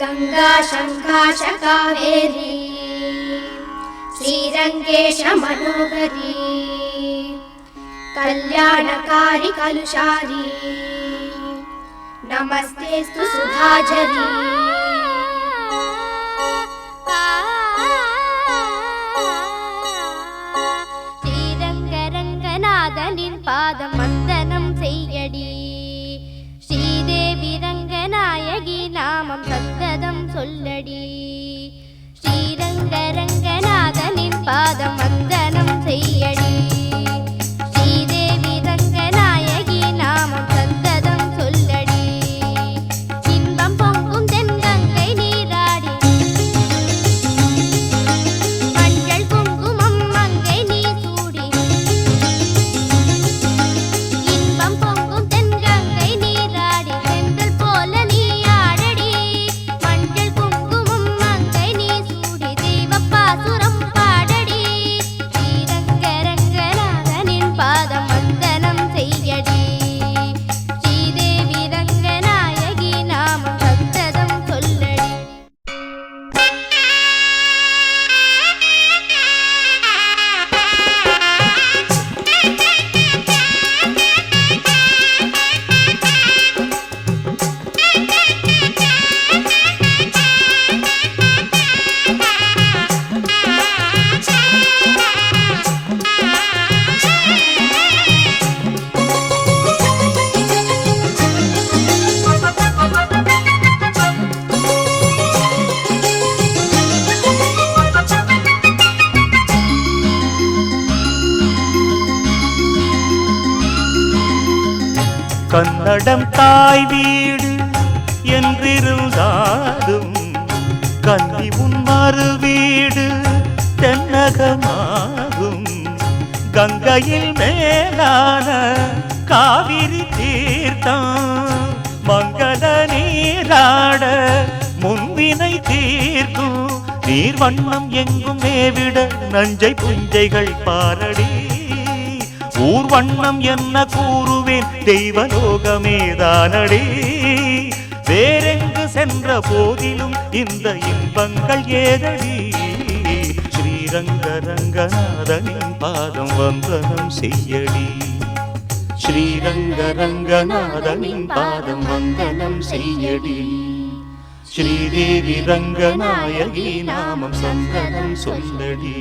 गंगा शंकाश कावेरी श्रीरंगेश मनोहरी कल्याणकारी कलुषारी नमस्तेस्तु सुधाझरी श्रीरंगरंगनाथनिन पादम वंदनम सेय्यडी श्रीदेवी रंगनायकी नामम सत्तदम सोल्लडी श्रीरंगरंगनाथनिन पादम वंदनम सेय्यडी श्रीदेवी रंगनायकी नामम सत्तदम सोल्लडी इன்பம் பொங்கும் தென்கங்கை நீராடி மஞ்சள் குங்குமம் மங்கை நீ சூடி இன்பம் பொங்கும் தென்கங்கை நீராடி செந்தல் போல நீ ஆடடி மஞ்சள் குங்குமம் மங்கை நீ சூடி தெய்வப்பாசுரம் பாடடி ஸ்ரீரங்கரங்கநாதனின் பாதம் வந்தனம் செய்யடி ஸ்ரீதேவி ரங்கநாயகி நாமம் சத்ததம் சொல்லடி கன்னடம் தாய் வீடு என்றிருந்தாலும் கன்னி உன் மறு வீடு தென்னகமாகும். கங்கையில் மேலான காவிரி தீர்த்தம் மங்கள நீராட முன்வினை தீர்க்கும். நீர் வண்ணம் எங்கும் மேவிட நஞ்சை புஞ்சைகள் பாரடி. ஊர் வண்ணம் என்ன கூறுவேன் தெய்வலோகமேதானடி. வேறெங்கு சென்ற போதிலும் இந்த இன்பங்கள் ஏதடி. ஸ்ரீரங்கரங்கநாதனின் பாதம் வந்தனம் செய்யடி. ஸ்ரீரங்கரங்கநாதனின் பாதம் வந்தனம் செய்யடி. ஸ்ரீதேவி ரங்கநாயகி நாமம் சந்தனம் சொல்லடி.